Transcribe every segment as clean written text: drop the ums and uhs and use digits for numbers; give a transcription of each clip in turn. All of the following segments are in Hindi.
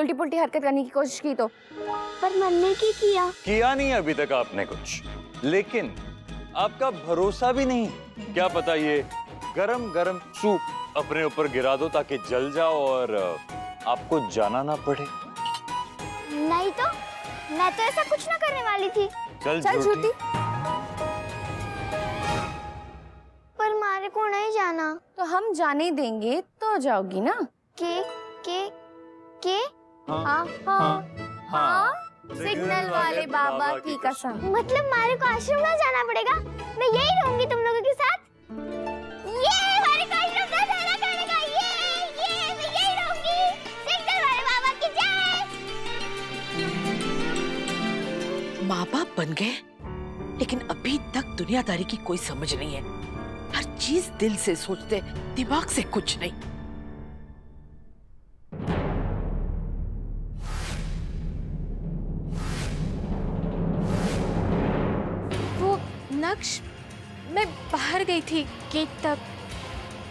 उल्टी पुल्टी हरकत करने की कोशिश की तो। पर मैंने किया नहीं अभी तक आपने कुछ, लेकिन आपका भरोसा भी नहीं। क्या पता ये गरम गरम सूप अपने ऊपर गिरा दो ताकि जल जाओ और आपको जाना ना पड़े। नहीं तो मैं तो ऐसा कुछ ना करने वाली थी। चल झूठी। पर मारे को नहीं जाना। तो हम जाने देंगे तो जाओगी ना। के हाँ हाँ हाँ, सिग्नल वाले बाबा की कसम। मतलब मारे को आश्रम ना जाना पड़ेगा? मैं यही रहूंगी तुम लोगों के साथ। ये मारे को आश्रम ना जाना पड़ेगा। ये मैं यही रहूंगी। सिग्नल वाले बाबा की जय। माँ बाप बन गए, लेकिन अभी तक दुनियादारी की कोई समझ नहीं है। हर चीज दिल से सोचते, दिमाग से कुछ नहीं। नक्श, मैं बाहर गई थी गेट तक।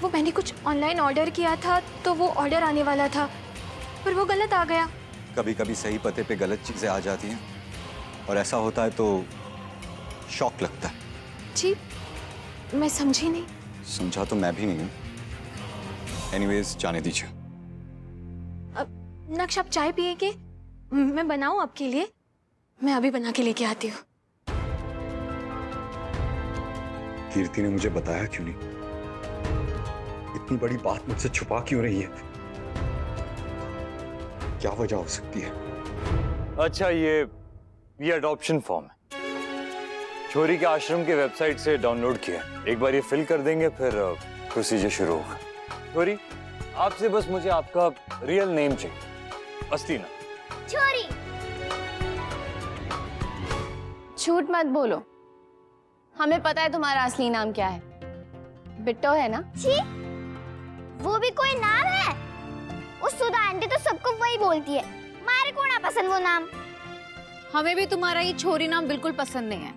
वो मैंने कुछ ऑनलाइन ऑर्डर किया था तो वो ऑर्डर आने वाला था, पर वो गलत आ गया। कभी कभी सही पते पे गलत चीजें आ जाती हैं और ऐसा होता है तो शॉक लगता है। जी, मैं समझी नहीं। समझा तो मैं भी नहीं हूँ। एनीवेज जाने दीजिए। अब नक्श, आप चाय पिएंगे? मैं बनाऊं आपके लिए? मैं अभी बना के लेके आती हूँ। कीर्ति ने मुझे बताया क्यों नहीं? इतनी बड़ी बात मुझसे छुपा क्यों रही है? क्या वजह हो सकती है? अच्छा, ये अडॉप्शन फॉर्म है, छोरी के आश्रम की वेबसाइट से डाउनलोड किया। एक बार ये फिल कर देंगे फिर प्रोसीजर शुरू होगा। छोरी, आपसे बस मुझे आपका रियल नेम चाहिए, असली नाम। छोरी। झूठ मत बोलो, हमें पता है तुम्हारा असली नाम क्या है। बिट्टो है ना? छी, वो भी कोई नाम है? उस सुधा आंटी तो सबको वही बोलती है। मारे को ना पसंद वो नाम। हमें भी तुम्हारा ये छोरी नाम बिल्कुल पसंद नहीं है।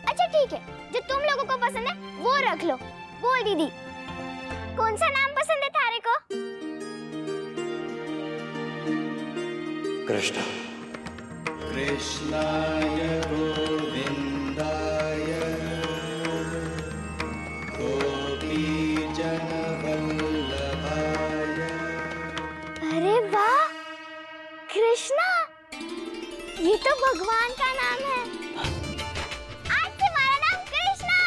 अच्छा ठीक है, जो तुम लोगों को पसंद है वो रख लो। बोल दीदी, कौन सा नाम पसंद है थारे को? कृष्णा। कृष्णाय गोविंदाय गोपीजनवल्लभाय। अरे वाह, कृष्णा, ये तो भगवान का नाम है। आज से हमारा नाम कृष्णा।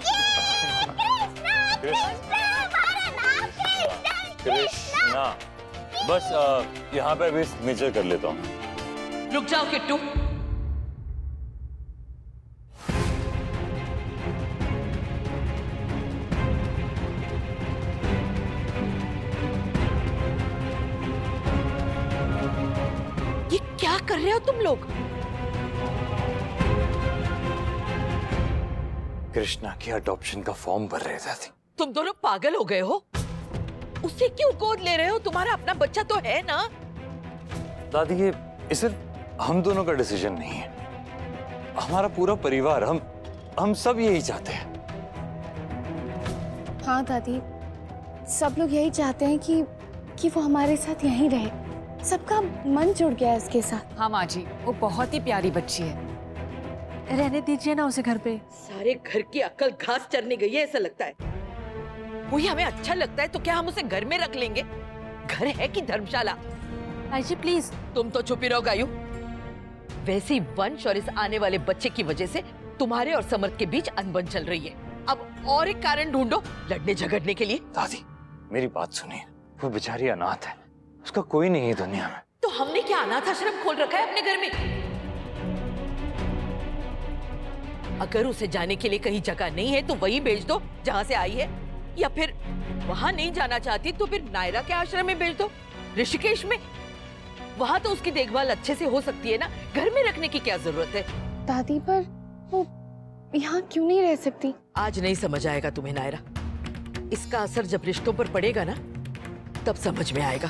ये कृष्णा, हमारा नाम कृष्णा। बस यहाँ पे भी सिग्नेचर कर लेता हूँ। रुक जाओ किट्टू। ये क्या कर रहे हो तुम लोग? कृष्णा की अडॉप्शन का फॉर्म भर रहे थे। तुम दोनों पागल हो गए हो? उसे क्यों गोद ले रहे हो? तुम्हारा अपना बच्चा तो है ना? दादी, ये सिर्फ हम दोनों का डिसीजन नहीं है, हमारा पूरा परिवार, हम सब यही चाहते हैं। हाँ दादी, सब लोग यही चाहते हैं कि वो हमारे साथ यहीं रहे। सबका मन जुड़ गया है उसके साथ। हाँ माँ जी, वो बहुत ही प्यारी बच्ची है, रहने दीजिए ना उसे घर पे। सारे घर की अक्ल घास चरने गई है ऐसा लगता है। वही हमें अच्छा लगता है तो क्या हम उसे घर में रख लेंगे? घर है कि धर्मशाला? जी प्लीज। तुम तो चुप ही रहो गायू। वैसे ही वंश और इस आने वाले बच्चे की वजह से तुम्हारे और समर्थ के बीच अनबन चल रही है। अब और एक कारण ढूंढो लड़ने झगड़ने के लिए। दादी, मेरी बात सुनिए, वो बेचारी अनाथ है, उसका कोई नहीं है दुनिया में। तो हमने क्या अनाथ आश्रम खोल रखा है अपने घर में? अगर उसे जाने के लिए कहीं जगह नहीं है तो वहीं भेज दो जहाँ से आई है, या फिर वहाँ नहीं जाना चाहती तो फिर नायरा के आश्रम में भेज दो, ऋषिकेश में। वहाँ तो उसकी देखभाल अच्छे से हो सकती है ना, घर में रखने की क्या जरूरत है? दादी, पर वो यहाँ क्यों नहीं रह सकती? आज नहीं समझ आएगा तुम्हें नायरा, इसका असर जब रिश्तों पर पड़ेगा ना तब समझ में आएगा।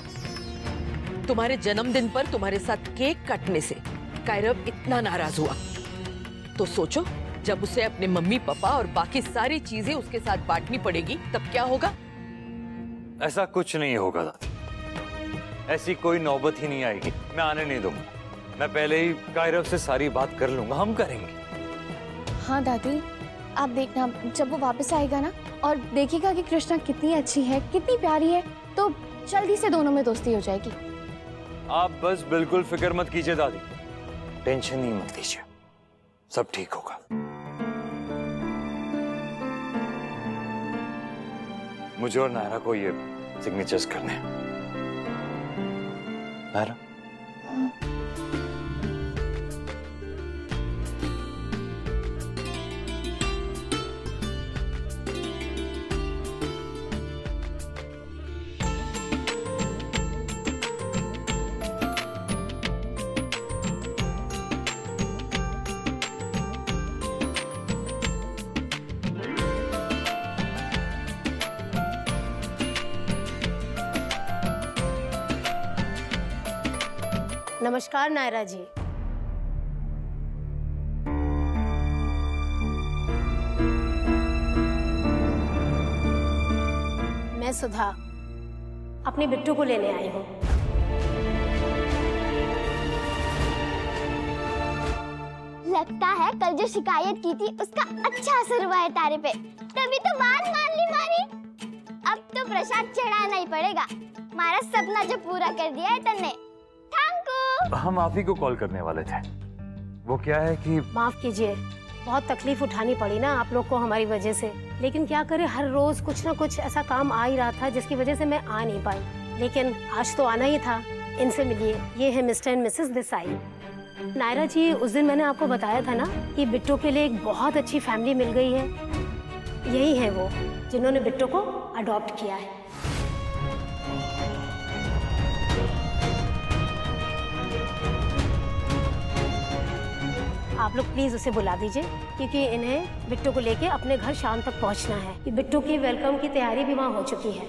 तुम्हारे जन्मदिन पर तुम्हारे साथ केक काटने से कायरव इतना नाराज हुआ, तो सोचो जब उसे अपने मम्मी पापा और बाकी सारी चीजें उसके साथ बांटनी पड़ेगी तब क्या होगा? ऐसा कुछ नहीं होगा दादी, ऐसी कोई नौबत ही नहीं आएगी, मैं आने नहीं दूंगा। मैं पहले ही कायरव से सारी बात कर लूंगा, हम करेंगे। हाँ दादी, आप देखना जब वो वापस आएगा ना और देखेगा कि कृष्णा कितनी अच्छी है, कितनी प्यारी है, तो जल्दी से दोनों में दोस्ती हो जाएगी। आप बस बिल्कुल फिक्र मत कीजिए दादी, टेंशन ही मत लीजिए, सब ठीक होगा। मुझे और नायरा को ये सिग्नेचर्स करने हैं। नायरा, नमस्कार नायरा जी। मैं सुधा अपने बिट्टू को लेने आई हूँ। लगता है कल जो शिकायत की थी उसका अच्छा असर हुआ है तारे पे, तभी तो बात मान ली मारी। अब तो प्रसाद चढ़ाना ही पड़ेगा, हमारा सपना जो पूरा कर दिया है तन्ने। हम आप ही को कॉल करने वाले थे। वो क्या है कि माफ कीजिए, बहुत तकलीफ उठानी पड़ी ना आप लोग को हमारी वजह से, लेकिन क्या करें, हर रोज कुछ ना कुछ ऐसा काम आ ही रहा था जिसकी वजह से मैं आ नहीं पाई, लेकिन आज तो आना ही था। इनसे मिलिए, ये है mister and missus Desai. Naira ji, उस दिन मैंने आपको बताया था ना कि बिट्टू के लिए एक बहुत अच्छी फैमिली मिल गई है। यही है वो जिन्होंने बिट्टू को अडॉप्ट किया है। आप लोग प्लीज उसे बुला दीजिए, क्योंकि इन्हें बिट्टू को लेके अपने घर शाम तक पहुंचना है। कि बिट्टू की वेलकम की तैयारी भी वहां हो चुकी है।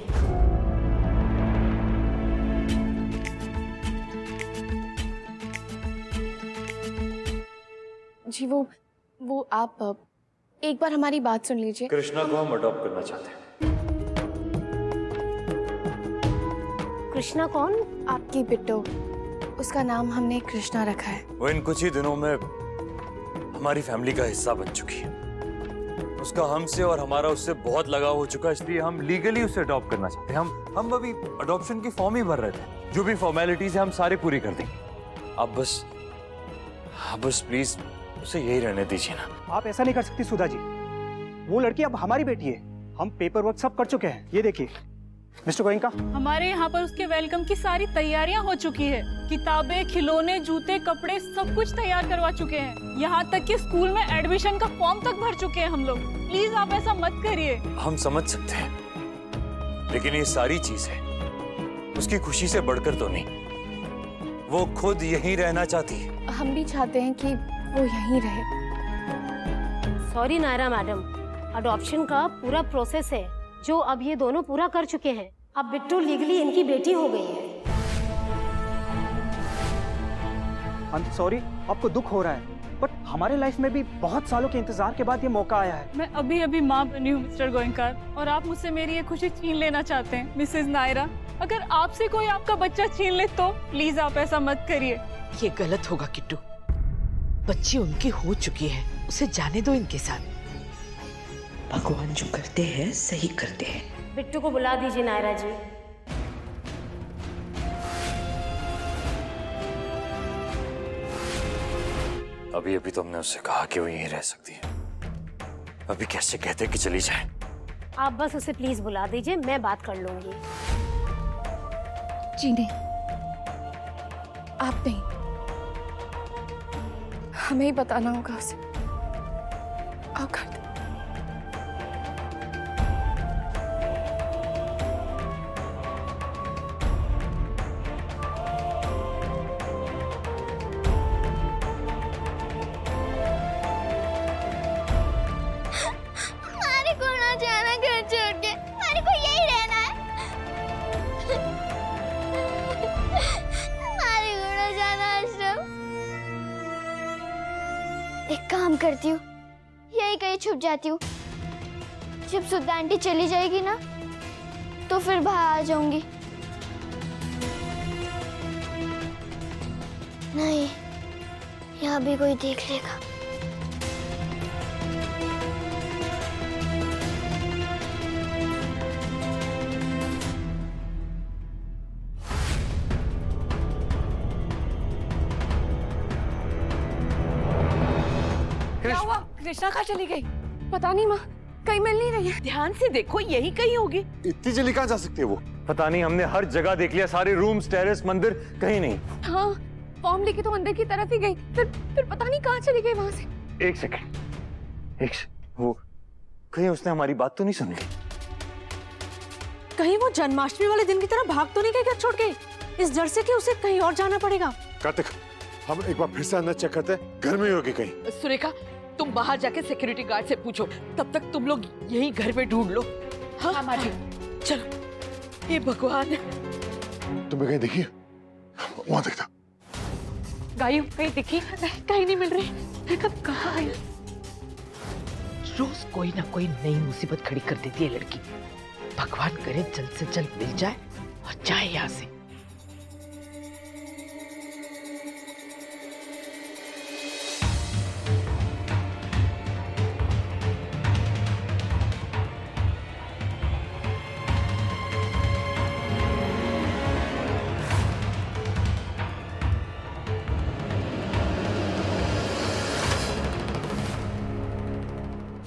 जी वो आप एक बार हमारी बात सुन लीजिए। कृष्णा को हम अडॉप्ट करना चाहते हैं। कृष्णा कौन? आपकी बिट्टू, उसका नाम हमने कृष्णा रखा है। वो इन कुछ ही दिनों में हमारी फैमिली का हिस्सा बन चुकी है। उसका हमसे और हमारा उससे बहुत लगाव हो चुका है, इसलिए हम लीगली उसे अडॉप्ट करना चाहते हैं। हम अभी अडॉप्शन की फॉर्म ही भर रहे थे। जो भी फॉर्मेलिटीज है हम सारे पूरी कर देंगे। आप बस प्लीज उसे यही रहने दीजिए ना। आप ऐसा नहीं कर सकती सुधा जी, वो लड़की अब हमारी बेटी है। हम पेपर वर्क सब कर चुके हैं। ये देखिए मिस्टर गोयनका, हमारे यहाँ पर उसके वेलकम की सारी तैयारियाँ हो चुकी है। किताबें, खिलौने, जूते, कपड़े सब कुछ तैयार करवा चुके हैं। यहाँ तक कि स्कूल में एडमिशन का फॉर्म तक भर चुके हैं हम लोग। प्लीज आप ऐसा मत करिए। हम समझ सकते हैं, लेकिन ये सारी चीजें उसकी खुशी से बढ़कर तो नहीं। वो खुद यहीं रहना चाहती है। हम भी चाहते हैं कि वो यहीं रहे। सॉरी नायरा मैडम, अडॉप्शन का पूरा प्रोसेस है जो अब ये दोनों पूरा कर चुके हैं। अब बिट्टू लीगली इनकी बेटी हो गई है। I'm sorry, आपको दुख हो रहा है, बट हमारे लाइफ में भी बहुत सालों के इंतजार के बाद ये मौका आया है। मैं अभी अभी माँ बनी हूँ मिस्टर गोयनका, और आप मुझसे मेरी ये खुशी छीन लेना चाहते हैं। मिसेस नायरा, अगर आपसे कोई आपका बच्चा छीन ले तो प्लीज आप ऐसा मत करिए। ये गलत होगा किट्टू, बच्ची उनकी हो चुकी है, उसे जाने दो इनके साथ। भगवान जो करते हैं सही करते हैं। बिट्टू को बुला दीजिए नायरा जी। अभी तो हमने उससे कहा कि वो यहीं रह सकती है। अभी कैसे कहते कि चली जाए। आप बस उसे प्लीज बुला दीजिए, मैं बात कर लूंगी। जी नहीं, आप नहीं, हमें ही बताना होगा उसे। आप कर दो। हमारे को ना जाना घर छोड़ के, हमारे को यही रहना है। हमारे को ना जाना आश्रम। एक काम करती हूँ, यही कहीं छुप जाती हूँ। जब सुधा आंटी चली जाएगी ना, तो फिर बाहर आ जाऊंगी। नहीं, यहाँ भी कोई देख लेगा। क्या हुआ? कृष्णा कहाँ चली गई? पता नहीं माँ, कहीं मिल नहीं रही है। ध्यान से देखो, यही कहीं होगी। इतनी जल्दी कहाँ जा सकती है वो? पता नहीं, हमने हर जगह देख लिया, सारे रूम्स, टेरेस, मंदिर, कहीं नहीं। हाँ, फॉर्म लेके तो अंदर की तरफ ही गई, फिर पता नहीं कहाँ चली गई वहां से। एक सेकंड, वो कहीं उसने हमारी बात तो नहीं सुन ली? कहीं वो जन्माष्टमी वाले दिन की तरह भाग तो नहीं गई घर छोड़ के? इस डर से कि उसे कहीं और जाना पड़ेगा। कार्तिक, हम एक बार फिर से अंदर चेक करते हैं, घर में ही होगी कहीं। सुरेखा, तुम बाहर जाके सिक्योरिटी गार्ड से पूछो, तब तक तुम लोग यही घर में ढूंढ लो। हाँ माँ जी, चलो। ये भगवान, तुम्हें कहीं दिखी? वहां देखता। गायू कहीं दिखी? कहीं नहीं मिल रही। कब कहाँ गई? रोज कोई ना कोई नई मुसीबत खड़ी कर देती है लड़की। भगवान करे जल्द से जल्द मिल जाए और जाए यहाँ से।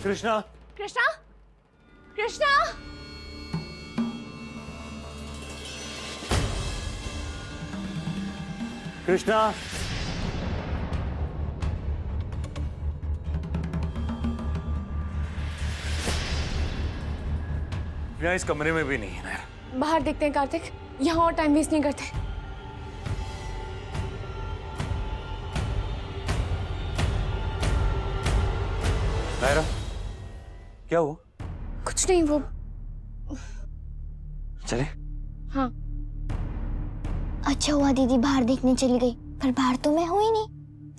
कृष्णा, कृष्णा, कृष्णा, कृष्णा, यहाँ इस कमरे में भी नहीं है नायरा। बाहर देखते हैं कार्तिक, यहाँ और टाइम वेस्ट नहीं करते। नायरा, क्या हुआ? कुछ नहीं, वो चले? हाँ। अच्छा हुआ दीदी बाहर देखने चली गई, पर बाहर तो मैं हूँ ही नहीं,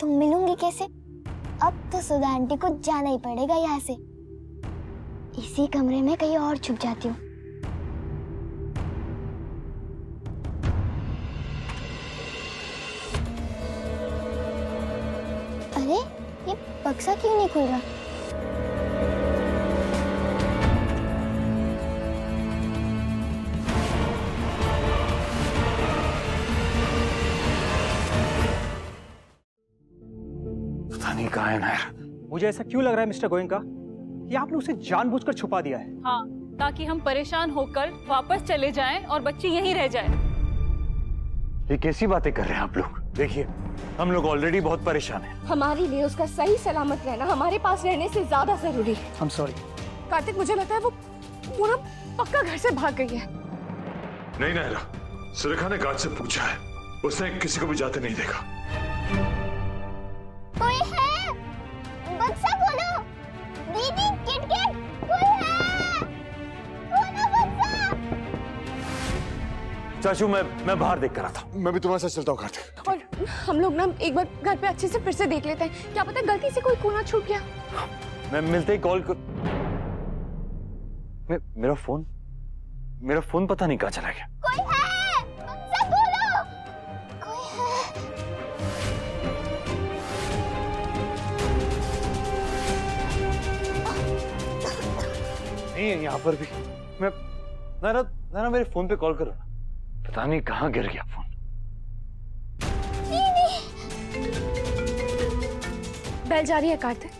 तो मिलूंगी कैसे? अब तो सुधा आंटी को जाना ही पड़ेगा यहाँ से। इसी कमरे में कहीं और छुप जाती हूँ। अरे ये बक्सा क्यों नहीं खुल रहा? पता नहीं कहाँ है नायरा। मुझे ऐसा क्यों लग रहा है मिस्टर गोयनका कि आपने उसे जानबूझकर छुपा दिया है? हाँ, ताकि हम परेशान होकर वापस चले जाएं और बच्ची यहीं रह जाए। ये कैसी बातें कर रहे हैं आप लोग? देखिए, हम लोग ऑलरेडी बहुत परेशान हैं। हमारे लिए उसका सही सलामत रहना हमारे पास रहने से ज्यादा जरूरी है। I'm sorry। कार्तिक, मुझे लगता है वो ना पक्का घर से भाग गई है। नहीं नायरा, सुरेखा ने गार्ड से पूछा है, उसने किसी को भी जाते नहीं देखा। कोई है? बक्सा खोलो। दीदी, किटकिट, कोई है? खोलो बक्सा। चाचू, मैं बाहर देख कर आता हूँ। मैं भी तुम्हारे साथ चलता हूँ कार्तिक। और हम लोग ना एक बार घर पे अच्छे से फिर से देख लेते हैं, क्या पता गलती से कोई कोना छूट गया। मैं मिलते ही कॉल कर। मेरा फोन पता नहीं कहाँ चला गया। कोई है? बक्सा खोलो। कोई है? नहीं है यहाँ पर भी। मैं नायरा मेरे फोन पे कॉल करो। पता नहीं कहाँ गिर गया फोन। बेल जा रही है कार्तिक।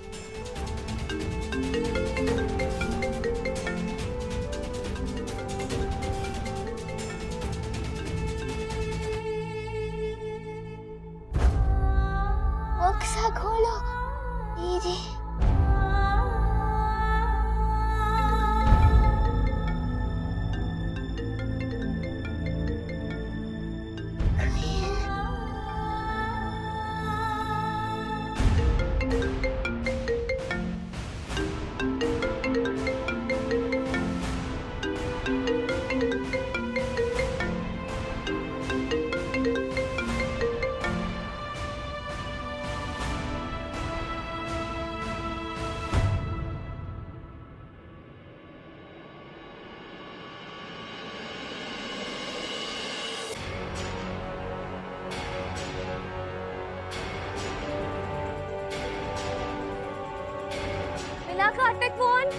बक्सा खोलो दीदी। भगवान।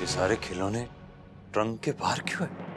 ये सारे खिलौने ट्रंक के बाहर क्यों है?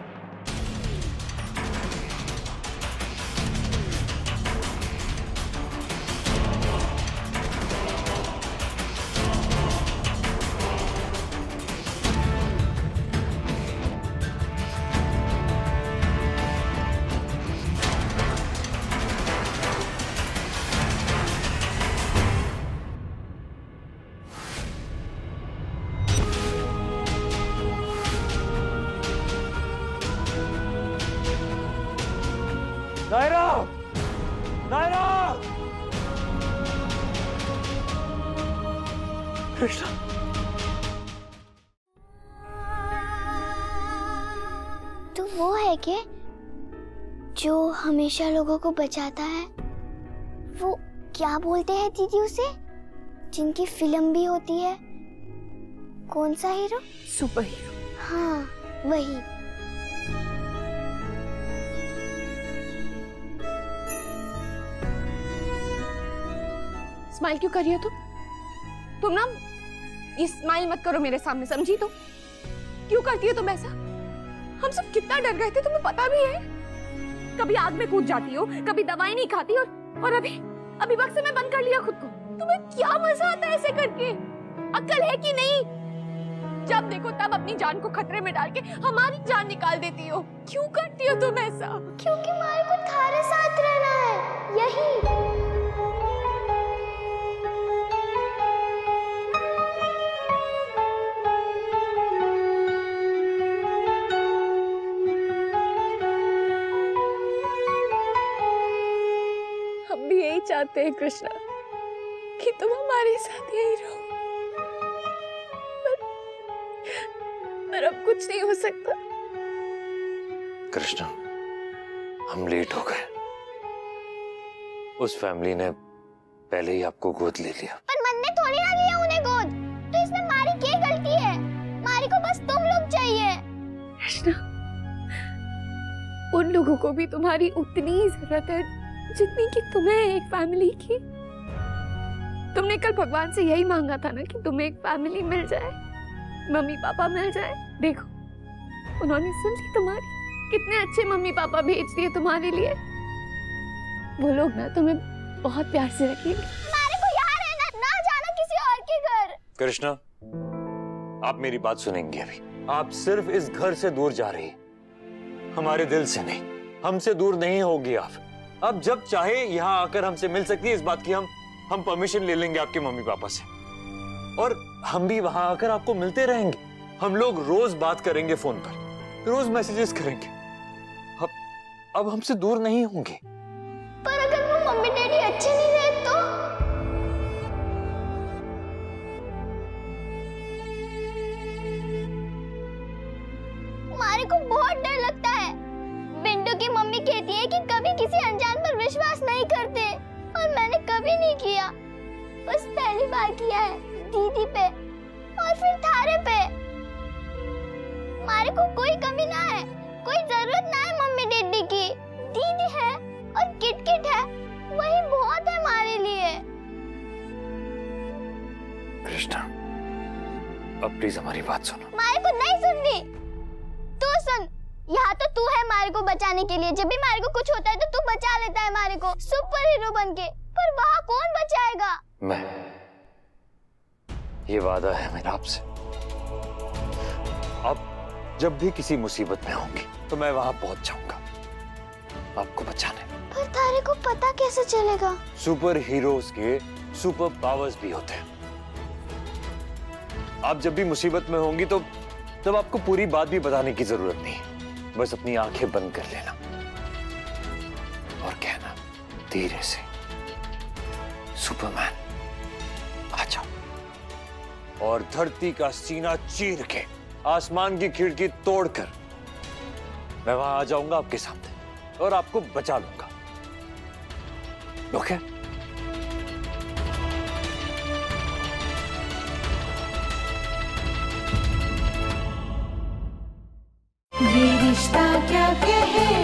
नायरा! नायरा! कृष्णा! तो वो है क्या जो हमेशा लोगों को बचाता है? वो क्या बोलते हैं दीदी उसे, जिनकी फिल्म भी होती है? कौन सा हीरो? Super hero. हाँ वही। स्माइल क्यों कर रही हो तुम ना ये स्माइल मत करो मेरे सामने, समझी? तुम क्यों करती हो तुम ऐसा? हम सब कितना डर गए थे, तुम्हें पता भी है। कभी आग में कूद जाती हो, कभी दवाई नहीं खाती और अभी बक्से में बंद कर लिया खुद को। तुम्हें क्या मजा आता है ऐसे करके? अक्ल है कि नहीं? जब देखो तब अपनी जान को खतरे में डाल के हमारी जान निकाल देती हो। क्यों करती हो तुम ऐसा? क्योंकि हमारे को थारे साथ रहना है, यही। हम भी यही चाहते हैं कृष्णा कि तुम हमारे साथ यही रहो, पर अब कुछ नहीं हो सकता। कृष्णा, हम लेट हो गए। उस फैमिली ने पहले ही आपको गोद ले लिया। पर मन ने थोड़ी ना लिया उन्हें गोद, तो इसमें मारी क्या गलती है? मारी को बस तुम लोग चाहिए। कृष्णा, उन लोगों को भी तुम्हारी उतनी ही जरूरत है जितनी कि तुम्हें एक फैमिली की। तुमने कल भगवान से यही मांगा था ना कि तुम्हें एक फैमिली मिल जाए, मम्मी पापा मिल जाए। देखो उन्होंने सुन ली तुम्हारी। कितने अच्छे मम्मी पापा भेज दिए तुम्हारे लिए। वो लोग ना तुम्हें बहुत प्यार से रखेंगे। हमारे को यहाँ रहना, ना जाना किसी और के घर। कृष्णा, आप मेरी बात सुनेंगे अभी। आप सिर्फ इस घर से दूर जा रही, हमारे दिल से नहीं। हमसे दूर नहीं होगी आप। अब जब चाहे यहाँ आकर हमसे मिल सकती है। इस बात की हम परमिशन ले लेंगे आपके मम्मी पापा से, और हम भी वहां आकर आपको मिलते रहेंगे। हम लोग रोज बात करेंगे फोन पर, रोज मैसेजेस करेंगे। अब हमसे दूर नहीं होंगे। पर अगर वो मम्मी डैडी अच्छे नहीं रहे तो? हमारे को बहुत डर लगता है। बिंदु की मम्मी कहती है कि कभी किसी अनजान पर विश्वास नहीं करते, और मैंने कभी नहीं किया। बस पहली बार किया है दीदी पे, और फिर थारे पे। हमारे को कोई कमी ना है, कोई जरूरत ना है मम्मी डैडी की। दीदी है और किटकिट है, वही बहुत है हमारे लिए। कृष्णा, अब प्लीज हमारी बात सुनो। हमारे को नहीं सुननी। तू सुन, यहाँ तो तू है हमारे को बचाने के लिए। जब भी हमारे को कुछ होता है तो तू बचा लेता है हमारे को सुपर हीरो बनके। पर वहाँ कौन बचाएगा? मैं। ये वादा है मेरा आपसे। अब जब भी किसी मुसीबत में होंगी तो मैं वहां पहुंच जाऊंगा आपको बचाने। पर तारे को पता कैसे चलेगा? सुपर हीरोज के सुपर पावर्स भी होते हैं। आप जब भी मुसीबत में होंगी तो तब आपको पूरी बात भी बताने की जरूरत नहीं। बस अपनी आंखें बंद कर लेना और कहना धीरे से, सुपरमैन आ जाओ। और धरती का सीना चीर के आसमान की खिड़की तोड़कर मैं वहां आ जाऊंगा आपके सामने और आपको बचा लूंगा। ओके? ये रिश्ता क्या कहलाता